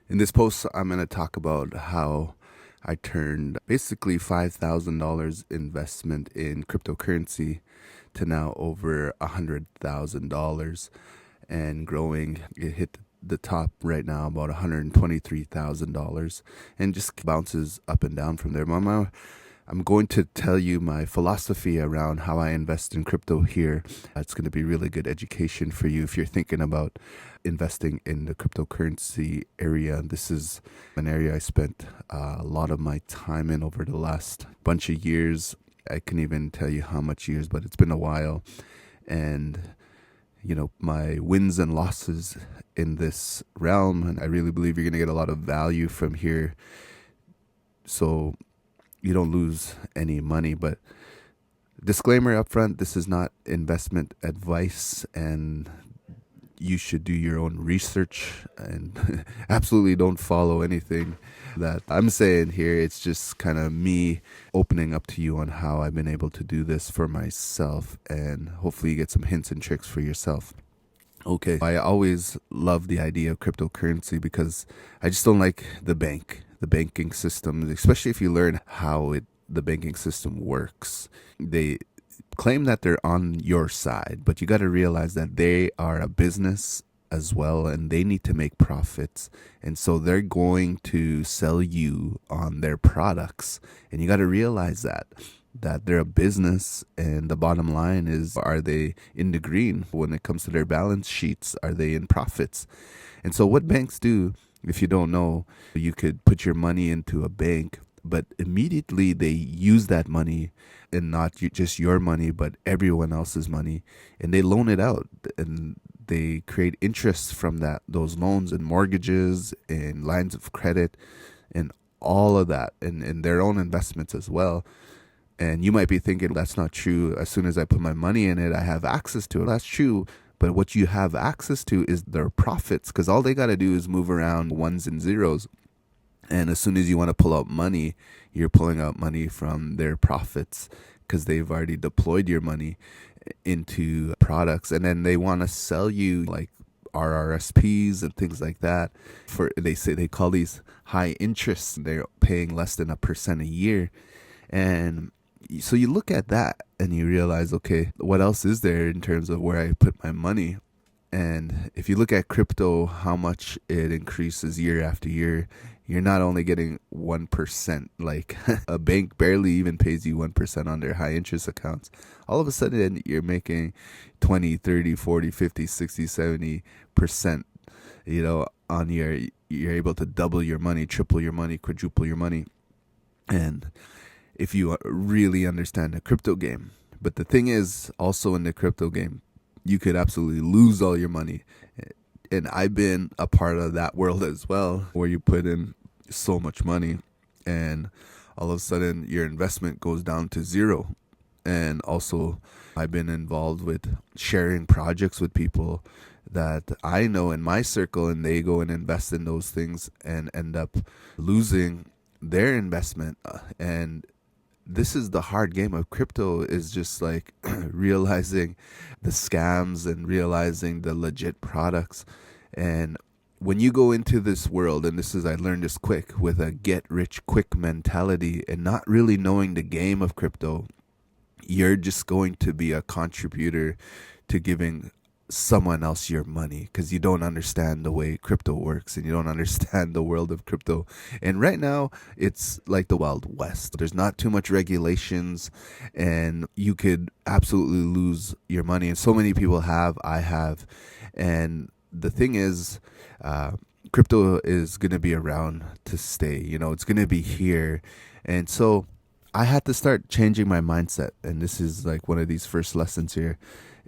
In this post, I'm going to talk about how I turned basically $5,000 investment in cryptocurrency to now over $100,000 and growing. It hit the top right now about $123,000 and just bounces up and down from there. I'm going to tell you my philosophy around how I invest in crypto here. It's going to be really good education for you if you're thinking about investing in the cryptocurrency area. This is an area I spent a lot of my time in over the last bunch of years. I can even tell you how much years, but it's been a while. And my wins and losses in this realm, and I really believe you're going to get a lot of value from here. So you don't lose any money. But disclaimer up front, this is not investment advice, and you should do your own research and absolutely don't follow anything that I'm saying here. It's just kind of me opening up to you on how I've been able to do this for myself, and hopefully you get some hints and tricks for yourself. Okay, I always love the idea of cryptocurrency because I just don't like the banking system, especially if you learn how the banking system works. They claim that they're on your side, but you got to realize that they are a business as well, and they need to make profits. And so they're going to sell you on their products. And you got to realize that they're a business, and the bottom line is, are they in the green when it comes to their balance sheets? Are they in profits? And so what banks do, if you don't know, you could put your money into a bank, but immediately they use that money, and not just your money, but everyone else's money, and they loan it out, and they create interest from those loans and mortgages and lines of credit and all of that, and their own investments as well. And you might be thinking, that's not true. As soon as I put my money in it, I have access to it. That's true. But what you have access to is their profits, because all they got to do is move around ones and zeros. And as soon as you want to pull out money, you're pulling out money from their profits, because they've already deployed your money into products. And then they want to sell you like RRSPs and things like that. They call these high interest. They're paying less than 1% a year. And so you look at that and you realize, okay, what else is there in terms of where I put my money? And if you look at crypto, how much it increases year after year, you're not only getting 1%, like a bank barely even pays you 1% on their high interest accounts. All of a sudden you're making 20, 30, 40, 50, 60, 70%, on you're able to double your money, triple your money, quadruple your money. And if you really understand the crypto game. But the thing is, also in the crypto game, you could absolutely lose all your money. And I've been a part of that world as well, where you put in so much money and all of a sudden your investment goes down to zero. And also, I've been involved with sharing projects with people that I know in my circle, and they go and invest in those things and end up losing their investment. And this is the hard game of crypto, is just like realizing the scams and realizing the legit products. And when you go into this world, and I learned this quick, with a get rich quick mentality and not really knowing the game of crypto, you're just going to be a contributor to giving someone else your money, because you don't understand the way crypto works and you don't understand the world of crypto. And right now it's like the Wild West. There's not too much regulations, and you could absolutely lose your money. And so many people I have. And the thing is, crypto is going to be around to stay. It's going to be here. And so I had to start changing my mindset. And this is like one of these first lessons here,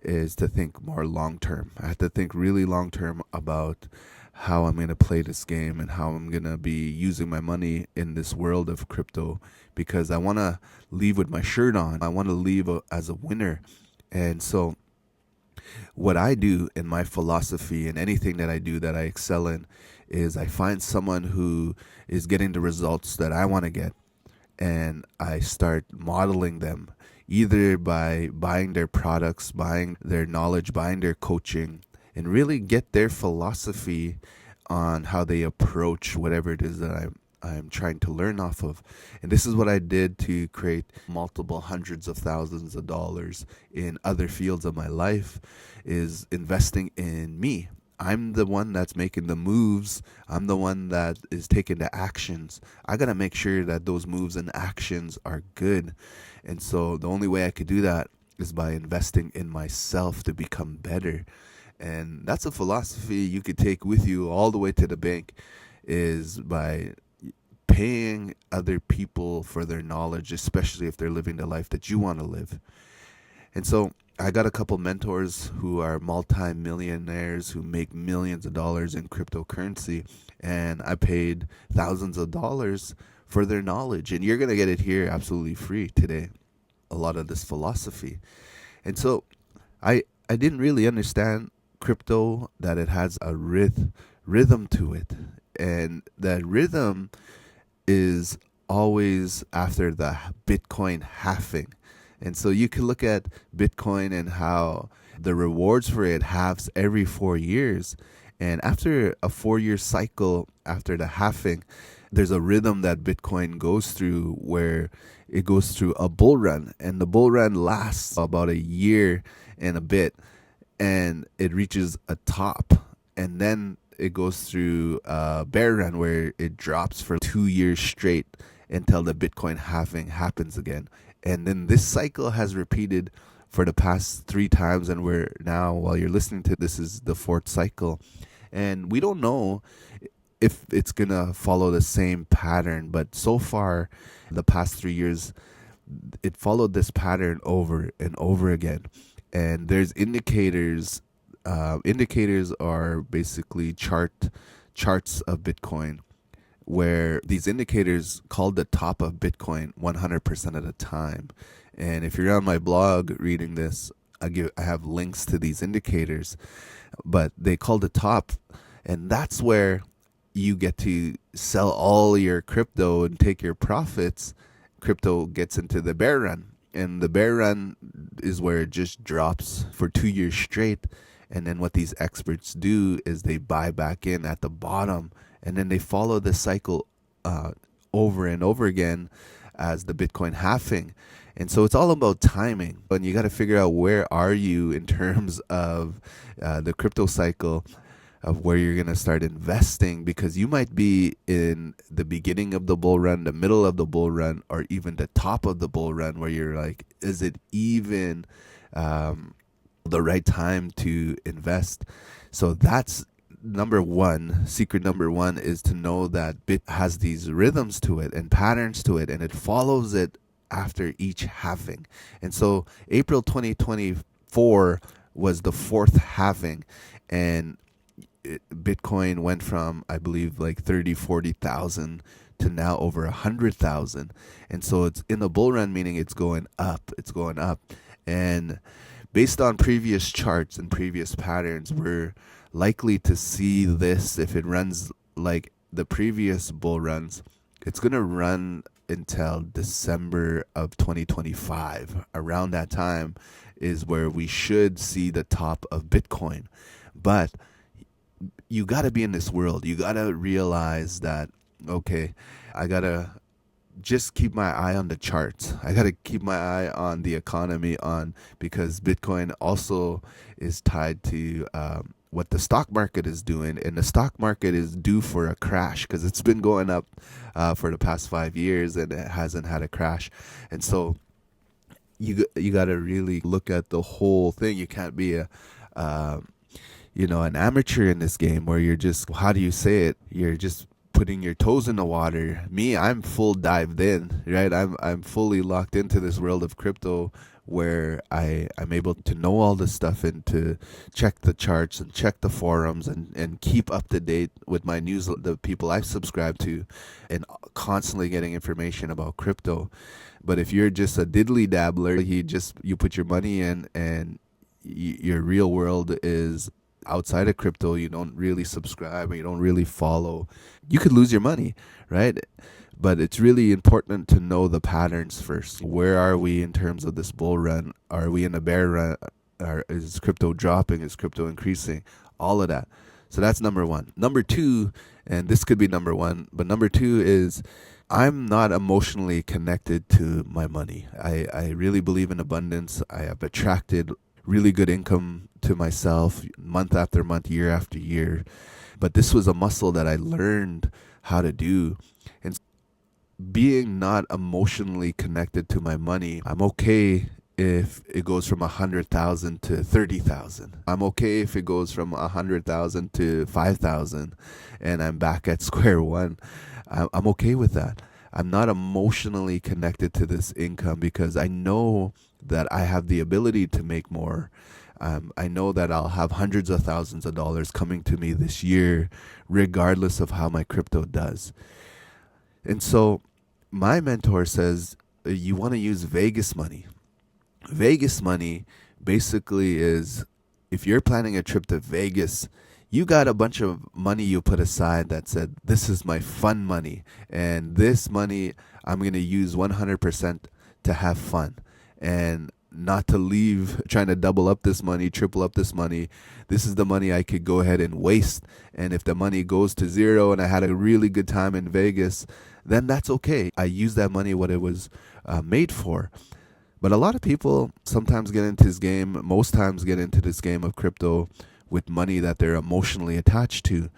is to think more long term. I have to think really long term about how I'm going to play this game and how I'm going to be using my money in this world of crypto, because I want to leave with my shirt on. I want to leave as a winner. And so what I do in my philosophy, and anything that I do that I excel in, is I find someone who is getting the results that I want to get, and I start modeling them, either by buying their products, buying their knowledge, buying their coaching, and really get their philosophy on how they approach whatever it is that I'm trying to learn off of. And this is what I did to create multiple hundreds of thousands of dollars in other fields of my life, is investing in me. I'm the one that's making the moves. I'm the one that is taking the actions. I got to make sure that those moves and actions are good. And so the only way I could do that is by investing in myself to become better. And that's a philosophy you could take with you all the way to the bank, is by paying other people for their knowledge, especially if they're living the life that you want to live. And so I got a couple mentors who are multi-millionaires who make millions of dollars in cryptocurrency, and I paid thousands of dollars for their knowledge. And you're going to get it here absolutely free today, a lot of this philosophy. And so I didn't really understand crypto, that it has a rhythm to it. And that rhythm is always after the Bitcoin halving. And so you can look at Bitcoin and how the rewards for it halves every 4 years. And after a 4-year cycle, after the halving, there's a rhythm that Bitcoin goes through where it goes through a bull run. And the bull run lasts about a year and a bit, and it reaches a top. And then it goes through a bear run where it drops for 2 years straight until the Bitcoin halving happens again. And then this cycle has repeated for the past 3 times, and we're now, while you're listening to this, is the 4th cycle. And we don't know if it's going to follow the same pattern, but so far, the past 3 years, it followed this pattern over and over again. And there's indicators. Indicators are basically charts of Bitcoin, where these indicators call the top of Bitcoin 100% of the time. And if you're on my blog reading this, I have links to these indicators, but they call the top, and that's where you get to sell all your crypto and take your profits. Crypto gets into the bear run, and the bear run is where it just drops for 2 years straight. And then what these experts do is they buy back in at the bottom, and then they follow the cycle over and over again as the Bitcoin halving. And so it's all about timing. And you got to figure out, where are you in terms of the crypto cycle, of where you're going to start investing, because you might be in the beginning of the bull run, the middle of the bull run, or even the top of the bull run, where you're like, is it even the right time to invest? So that's secret number one, is to know that Bit has these rhythms to it and patterns to it, and it follows it after each halving. And so April 2024 was the 4th halving, and Bitcoin went from, I believe, like 40,000 to now over 100,000. And so it's in the bull run, meaning it's going up. And based on previous charts and previous patterns, we're likely to see this, if it runs like the previous bull runs, it's going to run until December of 2025. Around that time is where we should see the top of Bitcoin. But you got to be in this world. You got to realize that, okay, I got to just keep my eye on the charts. I got to keep my eye on the economy, because Bitcoin also is tied to what the stock market is doing. And the stock market is due for a crash, because it's been going up for the past 5 years and it hasn't had a crash. And so you got to really look at the whole thing. You can't be an amateur in this game, where you're just, how do you say it? You're just putting your toes in the water. Me, I'm full dived in, right? I'm fully locked into this world of crypto, where I'm able to know all this stuff and to check the charts and check the forums and keep up to date with my news, the people I subscribe to, and constantly getting information about crypto. But if you're just a diddly dabbler, you put your money in, and your real world is outside of crypto, you don't really subscribe, or you don't really follow, you could lose your money, right? But it's really important to know the patterns first. Where are we in terms of this bull run? Are we in a bear run? Is crypto dropping? Is crypto increasing? All of that. So that's number one. Number two, and this could be number one, but number two is I'm not emotionally connected to my money. I really believe in abundance. I have attracted really good income to myself month after month, year after year. But this was a muscle that I learned how to do. And being not emotionally connected to my money, I'm okay if it goes from 100,000 to 30,000. I'm okay if it goes from 100,000 to 5,000 and I'm back at square one. I'm okay with that. I'm not emotionally connected to this income because I know that I have the ability to make more. I know that I'll have hundreds of thousands of dollars coming to me this year, regardless of how my crypto does. And so my mentor says you want to use Vegas money. Vegas money basically is if you're planning a trip to Vegas, you got a bunch of money you put aside that said, this is my fun money. And this money I'm going to use 100% to have fun and not to leave trying to double up this money, triple up this money. This is the money I could go ahead and waste. And if the money goes to zero and I had a really good time in Vegas, then that's okay. I use that money what it was made for. But a lot of people sometimes get into this game, most times get into this game of crypto with money that they're emotionally attached to,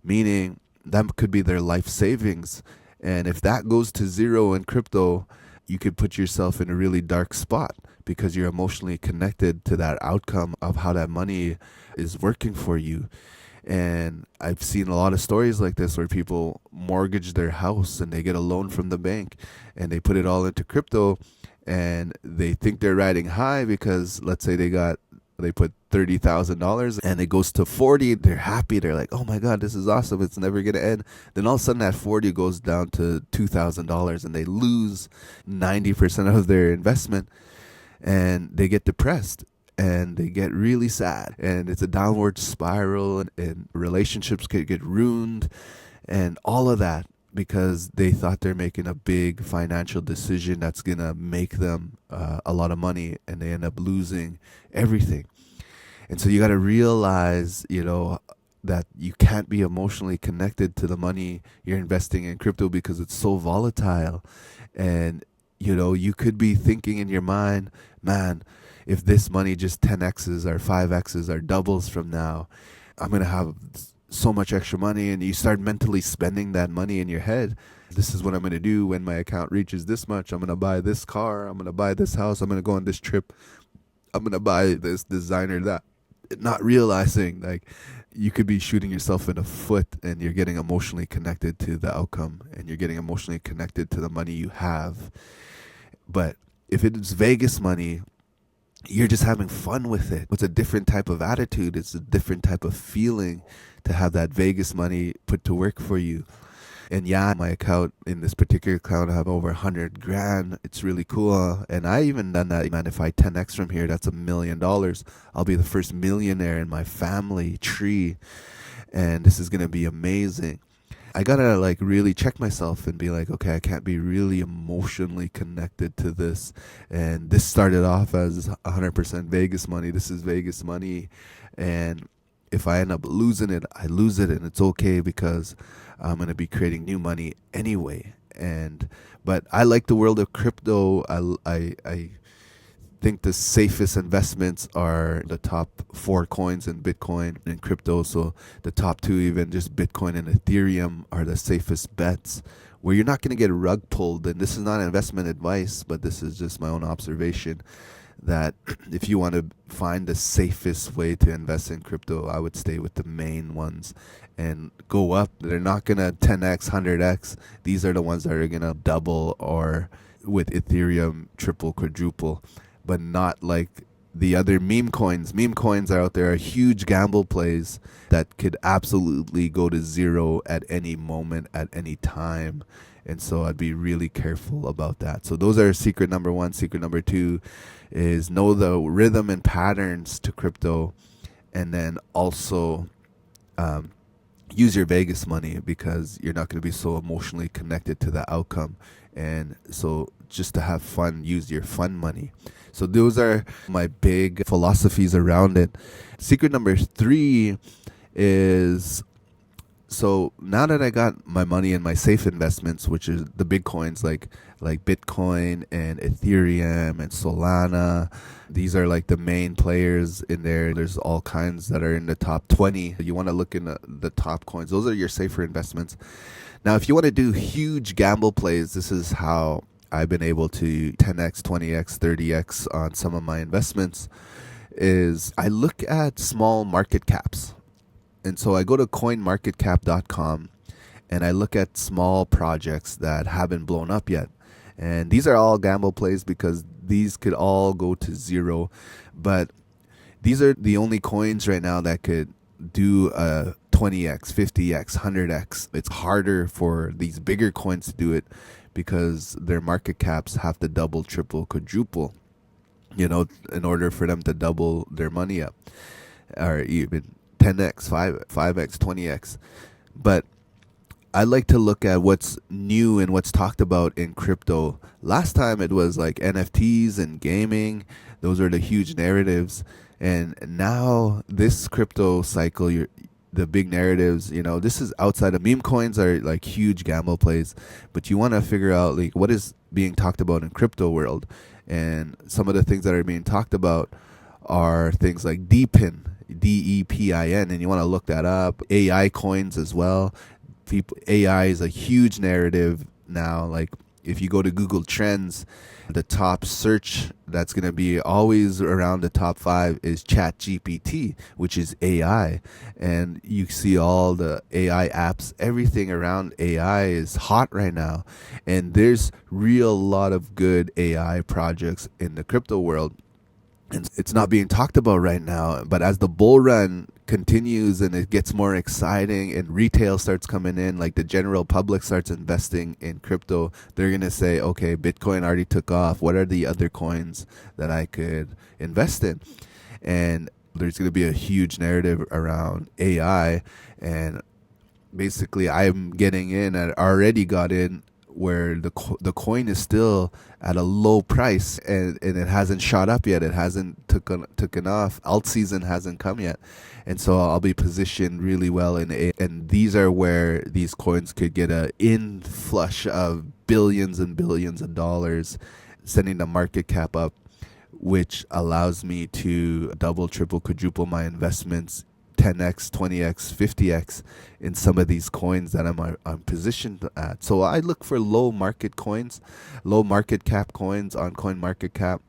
meaning that could be their life savings. And if that goes to zero in crypto, you could put yourself in a really dark spot because you're emotionally connected to that outcome of how that money is working for you. And I've seen a lot of stories like this where people mortgage their house and they get a loan from the bank and they put it all into crypto and they think they're riding high because let's say they put $30,000 and it goes to 40. They're happy. They're like, oh my God, this is awesome. It's never going to end. Then all of a sudden that 40 goes down to $2,000 and they lose 90% of their investment and they get depressed and they get really sad and it's a downward spiral and relationships could get ruined and all of that because they thought they're making a big financial decision that's going to make them a lot of money and they end up losing everything. And so you got to realize, that you can't be emotionally connected to the money you're investing in crypto because it's so volatile. And, you could be thinking in your mind, man, if this money just 10x's or 5x's or doubles from now, I'm going to have so much extra money. And you start mentally spending that money in your head. This is what I'm going to do when my account reaches this much. I'm going to buy this car. I'm going to buy this house. I'm going to go on this trip. I'm going to buy this designer that. Not realizing like you could be shooting yourself in the foot and you're getting emotionally connected to the outcome and you're getting emotionally connected to the money you have. But if it's Vegas money, you're just having fun with it. It's a different type of attitude. It's a different type of feeling to have that Vegas money put to work for you. And yeah, my account in this particular account, I have over 100 grand. It's really cool. And I even done that, man, if I 10x from here, that's $1 million. I'll be the first millionaire in my family tree. And this is going to be amazing. I got to like really check myself and be like, okay, I can't be really emotionally connected to this. And this started off as 100% Vegas money. This is Vegas money. And if I end up losing it, I lose it. And it's okay because I'm going to be creating new money anyway. But I like the world of crypto. I think the safest investments are the top 4 coins in Bitcoin and crypto. So the top 2, even just Bitcoin and Ethereum, are the safest bets where you're not going to get rug pulled. And this is not investment advice, but this is just my own observation that if you want to find the safest way to invest in crypto, I would stay with the main ones and go up. They're not going to 10x, 100x. These are the ones that are going to double or with Ethereum, triple, quadruple, but not like the other meme coins. Meme coins are out there, are huge gamble plays that could absolutely go to zero at any moment, at any time. And so I'd be really careful about that. So those are secret number 1. Secret number 2 is know the rhythm and patterns to crypto, and then also use your Vegas money because you're not going to be so emotionally connected to the outcome. And so just to have fun, use your fun money. So those are my big philosophies around it. Secret number 3 is, so now that I got my money in my safe investments, which is the big coins like Bitcoin and Ethereum and Solana, these are like the main players in there. There's all kinds that are in the top 20. You want to look in the top coins. Those are your safer investments. Now, if you want to do huge gamble plays, this is how I've been able to 10x, 20x, 30x on some of my investments. Is I look at small market caps. And so I go to coinmarketcap.com and I look at small projects that haven't blown up yet. And these are all gamble plays because these could all go to zero. But these are the only coins right now that could do a 20x, 50x, 100x. It's harder for these bigger coins to do it because their market caps have to double, triple, quadruple, in order for them to double their money up, or even 10x, 5x, 20x. But I like to look at what's new and what's talked about in crypto. Last time it was like NFTs and gaming. Those are the huge narratives. And now this crypto cycle, the big narratives, this is outside of meme coins are like huge gamble plays. But you want to figure out like what is being talked about in crypto world. And some of the things that are being talked about are things like DPIN, DEPIN, and you want to look that up. AI coins as well. AI is a huge narrative now. Like if you go to Google Trends, the top search that's going to be always around the top 5 is ChatGPT, which is AI. And you see all the AI apps, everything around AI is hot right now. And there's real lot of good AI projects in the crypto world. And it's not being talked about right now, but as the bull run continues and it gets more exciting and retail starts coming in, like the general public starts investing in crypto, they're going to say, okay, Bitcoin already took off. What are the other coins that I could invest in? And there's going to be a huge narrative around AI. And basically I'm getting in, I already got in where the coin is still at a low price and it hasn't shot up yet. It hasn't taken off. Alt season hasn't come yet. And so I'll be positioned really well and these are where these coins could get a inflush of billions and billions of dollars, sending the market cap up, which allows me to double, triple, quadruple my investments 10x, 20x, 50x in some of these coins that I'm positioned at. So I look for low market coins, low market cap coins on CoinMarketCap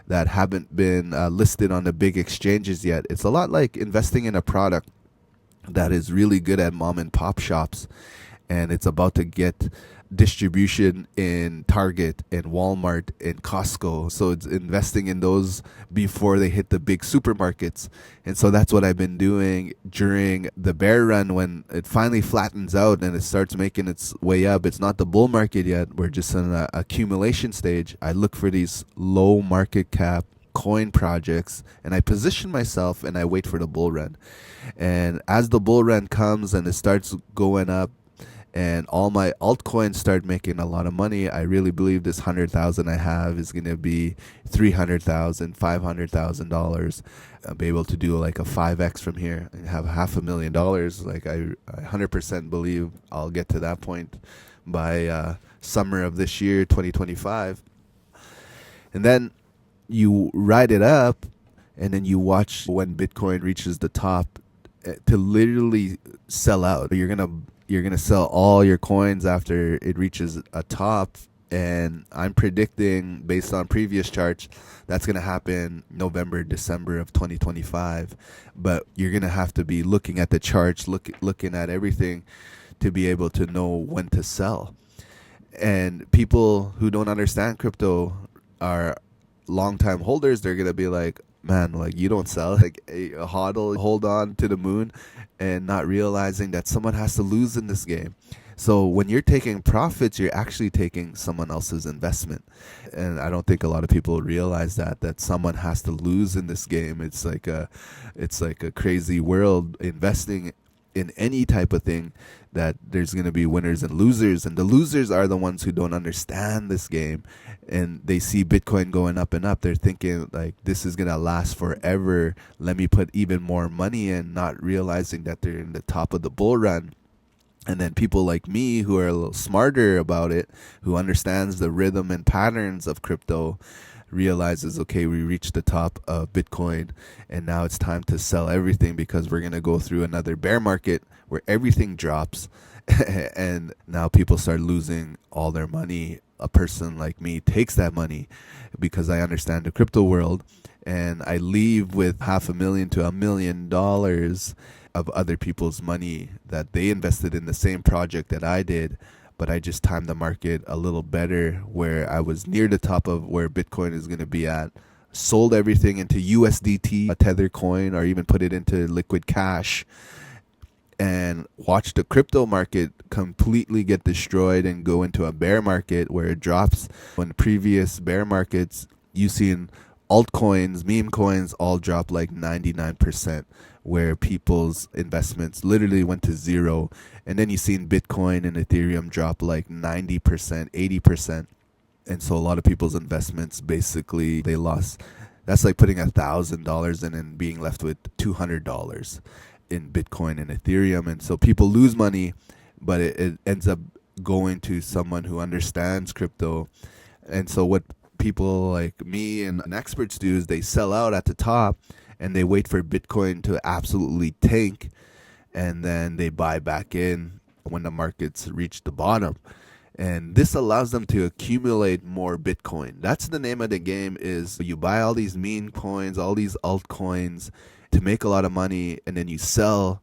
that haven't been listed on the big exchanges yet. It's a lot like investing in a product that is really good at mom and pop shops and it's about to get distribution in Target and Walmart and Costco. So it's investing in those before they hit the big supermarkets. And so that's what I've been doing during the bear run when it finally flattens out and it starts making its way up. It's not the bull market yet. We're just in an accumulation stage. I look for these low market cap coin projects and I position myself and I wait for the bull run. And as the bull run comes and it starts going up, and all my altcoins start making a lot of money, I really believe this 100,000 I have is going to be 300,000, $500,000. I'll be able to do like a 5x from here and have $500,000. Like I 100% believe I'll get to that point by summer of this year, 2025. And then you ride it up and then you watch when Bitcoin reaches the top to literally sell out. You're going to sell all your coins after it reaches a top. And I'm predicting, based on previous charts, that's going to happen November, December of 2025. But you're going to have to be looking at the charts, looking at everything to be able to know when to sell. And people who don't understand crypto are long-time holders. They're going to be like, man, like you don't sell, like a hodl, hold on to the moon and not realizing that someone has to lose in this game. So when you're taking profits, you're actually taking someone else's investment. And I don't think a lot of people realize that someone has to lose in this game. It's like a crazy world investing in any type of thing that there's going to be winners and losers, and the losers are the ones who don't understand this game, and they see Bitcoin going up and up. They're thinking like, this is going to last forever, let me put even more money in, not realizing that they're in the top of the bull run. And then people like me who are a little smarter about it, who understands the rhythm and patterns of crypto, realizes, okay, we reached the top of Bitcoin and now it's time to sell everything, because we're going to go through another bear market where everything drops and now people start losing all their money. A person like me takes that money because I understand the crypto world, and I leave with $500,000 to $1 million of other people's money that they invested in the same project that I did, but I just timed the market a little better where I was near the top of where Bitcoin is going to be at, sold everything into USDT, a tether coin, or even put it into liquid cash, and watch the crypto market completely get destroyed and go into a bear market where it drops. When previous bear markets, you've seen altcoins, meme coins all drop like 99%, where people's investments literally went to zero. And then you've seen Bitcoin and Ethereum drop like 90%, 80%. And so a lot of people's investments, basically, they lost. That's like putting $1,000 in and being left with $200 in Bitcoin and Ethereum. And so people lose money, but it ends up going to someone who understands crypto. And so what people like me and experts do is they sell out at the top and they wait for Bitcoin to absolutely tank, and then they buy back in when the markets reach the bottom. And this allows them to accumulate more Bitcoin. That's the name of the game, is you buy all these meme coins, all these altcoins to make a lot of money, and then you sell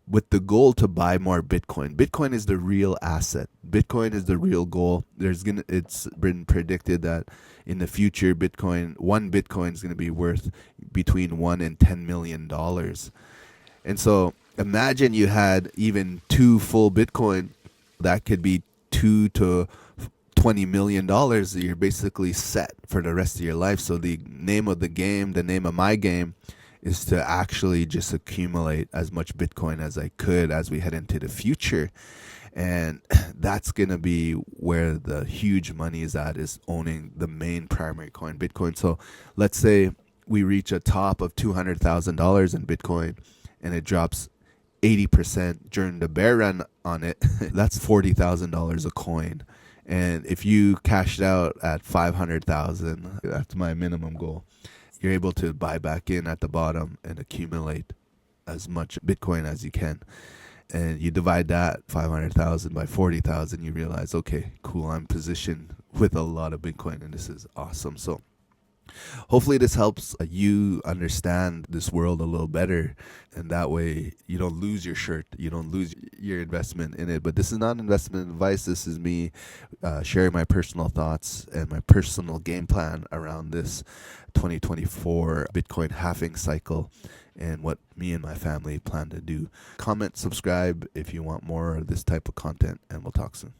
with the goal to buy more Bitcoin. Bitcoin is the real asset. Bitcoin is the real goal. It's been predicted that in the future, one Bitcoin is going to be worth between $1 and $10 million. And so imagine you had even 2 full Bitcoin. That could be $2 to $20 million. You're basically set for the rest of your life. So the name of the game, the name of my game, is to actually just accumulate as much Bitcoin as I could as we head into the future. And that's going to be where the huge money is at, is owning the main primary coin, Bitcoin. So let's say we reach a top of $200,000 in Bitcoin and it drops 80% during the bear run on it. That's $40,000 a coin. And if you cashed out at 500,000, that's my minimum goal, you're able to buy back in at the bottom and accumulate as much Bitcoin as you can. And you divide that 500,000 by 40,000, you realize, okay, cool, I'm positioned with a lot of Bitcoin and this is awesome. So hopefully this helps you understand this world a little better, and that way you don't lose your shirt, you don't lose your investment in it. But this is not investment advice. This is me sharing my personal thoughts and my personal game plan around this 2024 Bitcoin halving cycle and what me and my family plan to do. Comment, subscribe if you want more of this type of content, and we'll talk soon.